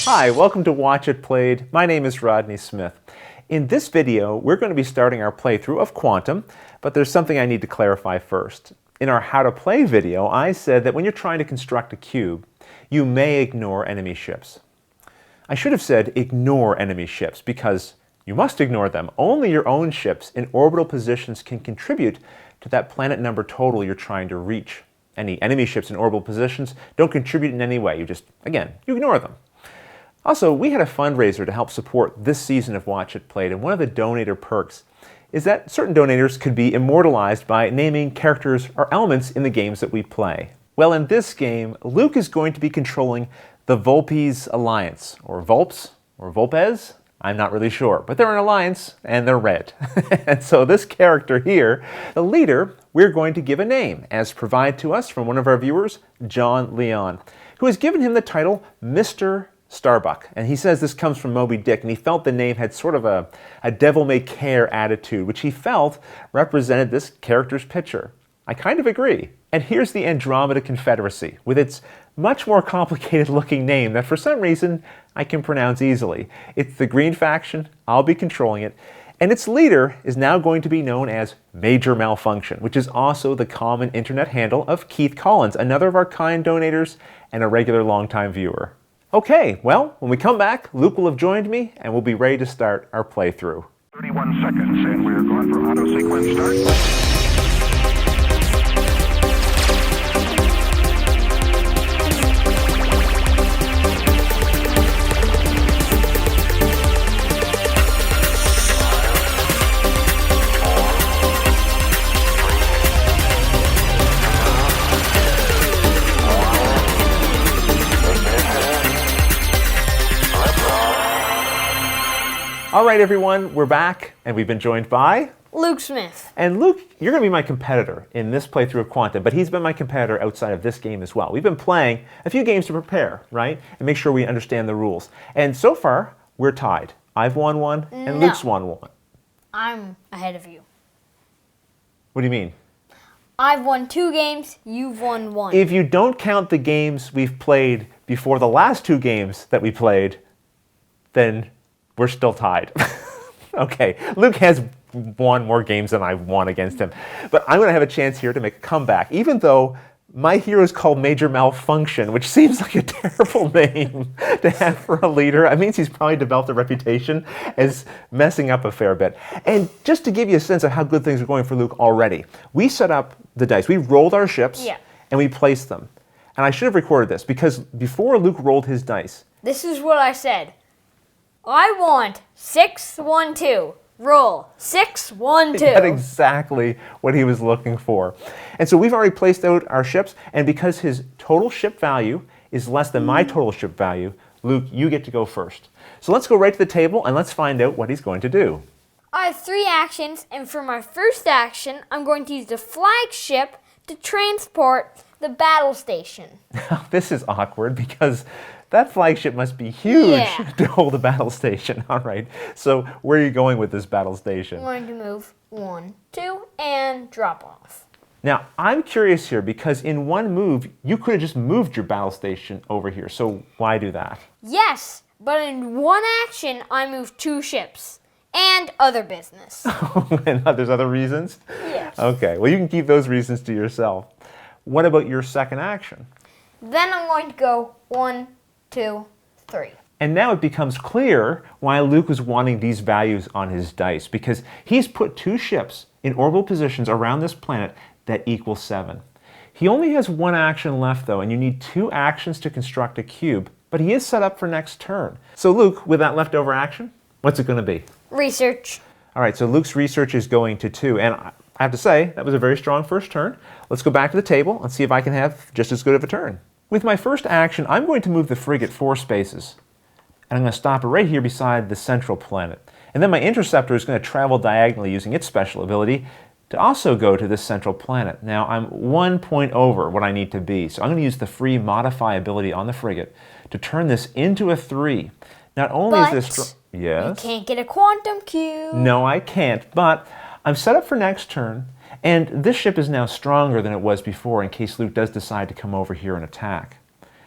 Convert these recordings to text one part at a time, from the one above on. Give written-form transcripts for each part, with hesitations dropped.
Hi, welcome to Watch It Played. My name is Rodney Smith. In this video, we're going to be starting our playthrough of Quantum, but there's something I need to clarify first. In our How to Play video, I said that when you're trying to construct a cube, you may ignore enemy ships. I should have said ignore enemy ships because you must ignore them. Only your own ships in orbital positions can contribute to that planet number total you're trying to reach. Any enemy ships in orbital positions don't contribute in any way. You just, again, you ignore them. Also, we had a fundraiser to help support this season of Watch It Played, and one of the donator perks is that certain donators could be immortalized by naming characters or elements in the games that we play. Well, in this game, Luke is going to be controlling the Volpes Alliance, or Volps, or Volpes? I'm not really sure, but they're an alliance, and they're red. And so this character here, the leader, we're going to give a name, as provided to us from one of our viewers, John Leon, who has given him the title Mr. Starbuck. And he says this comes from Moby Dick, and he felt the name had sort of a devil-may-care attitude, which he felt represented this character's picture. I kind of agree. And here's the Andromeda Confederacy, with its much more complicated looking name that for some reason I can pronounce easily. It's the Green Faction, I'll be controlling it, and its leader is now going to be known as Major Malfunction, which is also the common internet handle of Keith Collins, another of our kind donators and a regular longtime viewer. Okay, well, when we come back, Luke will have joined me and we'll be ready to start our playthrough. 31 seconds, and we're going for auto sequence start. All right, everyone, we're back, and we've been joined by Luke Smith. And Luke, you're going to be my competitor in this playthrough of Quantum, but he's been my competitor outside of this game as well. We've been playing a few games to prepare, right? And make sure we understand the rules. And so far, we're tied. I've won one, and Luke's won one. I'm ahead of you. What do you mean? I've won 2 games, you've won 1. If you don't count the games we've played before the last 2 games that we played, then we're still tied. Okay, Luke has won more games than I've won against him. But I'm going to have a chance here to make a comeback, even though my hero is called Major Malfunction, which seems like a terrible name to have for a leader. It means he's probably developed a reputation as messing up a fair bit. And just to give you a sense of how good things are going for Luke already, we set up the dice. We rolled our ships, and we placed them. And I should have recorded this, because before Luke rolled his dice, this is what I said. I want 6-1-2. Roll 6-1-2. That's exactly what he was looking for. And so we've already placed out our ships, and because his total ship value is less than my total ship value, Luke, you get to go first. So let's go right to the table and let's find out what he's going to do. I have 3 actions, and for my first action, I'm going to use the flagship to transport the battle station. This is awkward because that flagship must be huge to hold a battle station. All right, so where are you going with this battle station? I'm going to move 1, 2, and drop off. Now, I'm curious here because in one move, you could have just moved your battle station over here. So why do that? Yes, but in one action, I moved 2 ships and other business. And there's other reasons? Yes. Okay, well, you can keep those reasons to yourself. What about your second action? Then I'm going to go 1, 2, 3. And now it becomes clear why Luke was wanting these values on his dice, because he's put 2 ships in orbital positions around this planet that equal 7. He only has 1 action left, though, and you need 2 actions to construct a cube, but he is set up for next turn. So Luke, with that leftover action, what's it going to be? Research. All right, so Luke's research is going to 2, and I have to say, that was a very strong first turn. Let's go back to the table and see if I can have just as good of a turn. With my first action, I'm going to move the frigate 4 spaces. And I'm going to stop it right here beside the central planet. And then my interceptor is going to travel diagonally using its special ability to also go to this central planet. Now, I'm 1 point over what I need to be, so I'm going to use the free modify ability on the frigate to turn this into a 3. Not only is this... Yes? You can't get a quantum cube. No, I can't, but I'm set up for next turn, and this ship is now stronger than it was before in case Luke does decide to come over here and attack.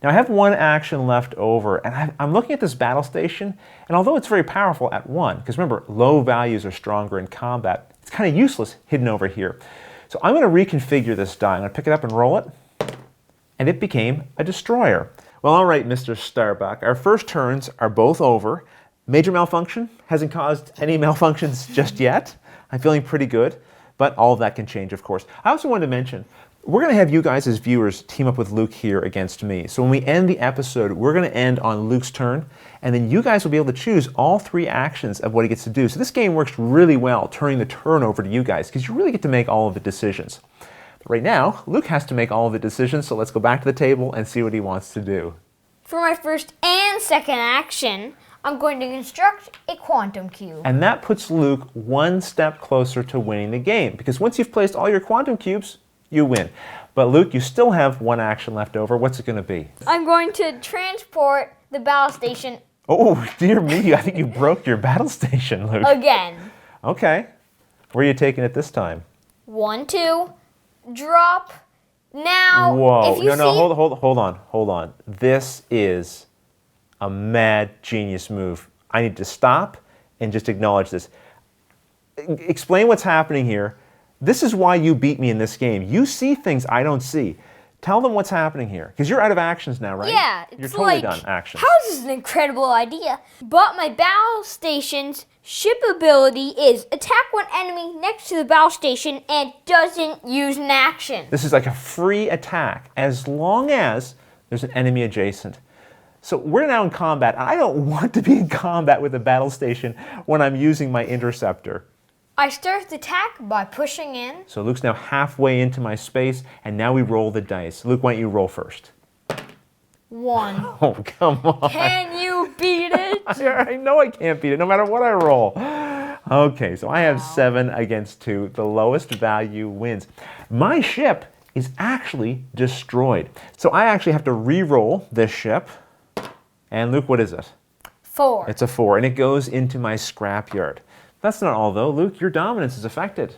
Now I have one action left over, and I'm looking at this battle station, and although it's very powerful at 1, because remember, low values are stronger in combat, it's kind of useless hidden over here. So I'm going to reconfigure this die. I'm going to pick it up and roll it, and it became a destroyer. Well, all right, Mr. Starbuck, our first turns are both over. Major malfunction hasn't caused any malfunctions just yet. I'm feeling pretty good, but all of that can change, of course. I also wanted to mention, we're going to have you guys as viewers team up with Luke here against me. So when we end the episode, we're going to end on Luke's turn, and then you guys will be able to choose all 3 actions of what he gets to do. So this game works really well, turning the turn over to you guys, because you really get to make all of the decisions. But right now, Luke has to make all of the decisions, so let's go back to the table and see what he wants to do. For my first and second action, I'm going to construct a quantum cube. And that puts Luke one step closer to winning the game, because once you've placed all your quantum cubes, you win. But Luke, you still have one action left over. What's it going to be? I'm going to transport the battle station. Oh, dear me, I think you broke your battle station, Luke. Again. Okay. Where are you taking it this time? 1, 2, drop. Now, Whoa, if you hold on. This is a mad genius move. I need to stop and just acknowledge this. Explain what's happening here. This is why you beat me in this game. You see things I don't see. Tell them what's happening here, because you're out of actions now, right? Yeah, You're it's totally like, done actions. how is this an incredible idea? But my battle station's ship ability is attack one enemy next to the battle station and doesn't use an action. This is like a free attack, as long as there's an enemy adjacent. So we're now in combat. I don't want to be in combat with a battle station when I'm using my interceptor. I start the attack by pushing in. So Luke's now halfway into my space, and now we roll the dice. Luke, why don't you roll first? 1. Oh, come on. Can you beat it? I know I can't beat it, no matter what I roll. Okay, so I have 7 against 2. The lowest value wins. My ship is actually destroyed. So I actually have to re-roll this ship. And Luke, what is it? 4. It's a 4, and it goes into my scrapyard. That's not all, though. Luke, your dominance is affected.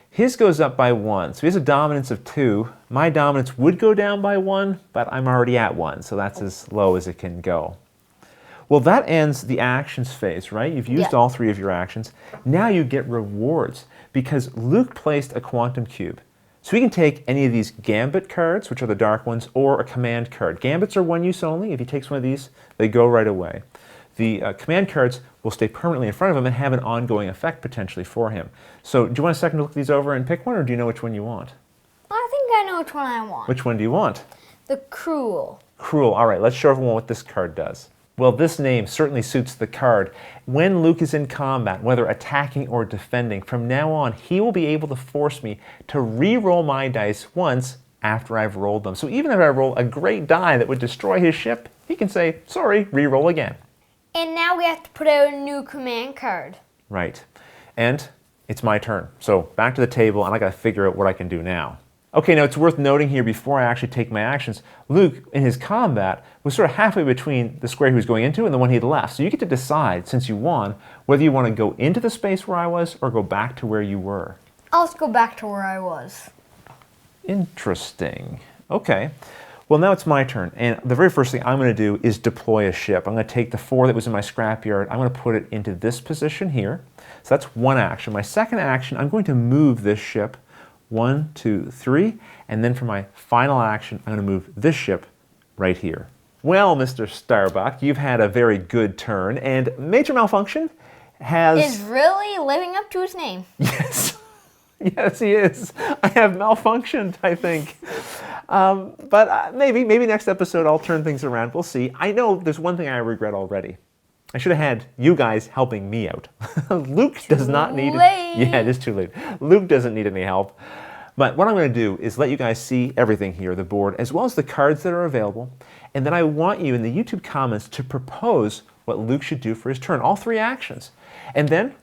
His goes up by 1, so he has a dominance of 2. My dominance would go down by 1, but I'm already at 1, so that's as low as it can go. Well, that ends the actions phase, right? You've used all 3 of your actions. Now you get rewards, because Luke placed a quantum cube. So we can take any of these gambit cards, which are the dark ones, or a command card. Gambits are one use only. If he takes one of these, they go right away. The command cards will stay permanently in front of him and have an ongoing effect potentially for him. So do you want a second to look these over and pick one, or do you know which one you want? I think I know which one I want. Which one do you want? The cruel. Cruel. All right, let's show everyone what this card does. Well, this name certainly suits the card. When Luke is in combat, whether attacking or defending, from now on, he will be able to force me to re-roll my dice once after I've rolled them. So even if I roll a great die that would destroy his ship, he can say, sorry, re-roll again. And now we have to put out a new command card. Right. And it's my turn. So back to the table, and I got to figure out what I can do now. Okay, now it's worth noting here before I actually take my actions, Luke, in his combat, was sort of halfway between the square he was going into and the one he'd left. So you get to decide, since you won, whether you want to go into the space where I was or go back to where you were. I'll just go back to where I was. Interesting. Okay. Well, now it's my turn, and the very first thing I'm going to do is deploy a ship. I'm going to take the 4 that was in my scrapyard. I'm going to put it into this position here. So that's one action. My second action, I'm going to move this ship 1, 2, 3, and then for my final action, I'm going to move this ship right here. Well, Mr. Starbuck, you've had a very good turn, and Major Malfunction Is really living up to his name. Yes. Yes, he is. I have malfunctioned, I think. But maybe next episode I'll turn things around. We'll see. I know there's one thing I regret already. I should have had you guys helping me out. Luke does not need it. Yeah, it is too late. Luke doesn't need any help. But what I'm going to do is let you guys see everything here, the board, as well as the cards that are available. And then I want you in the YouTube comments to propose what Luke should do for his turn, all 3 actions. And then,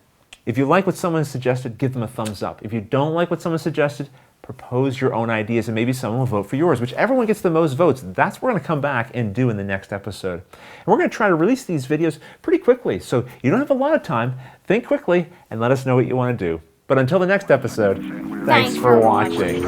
if you like what someone suggested, give them a thumbs up. If you don't like what someone suggested, propose your own ideas and maybe someone will vote for yours. Whichever one gets the most votes, that's what we're going to come back and do in the next episode. And we're going to try to release these videos pretty quickly, so you don't have a lot of time. Think quickly and let us know what you want to do. But until the next episode, thanks for watching.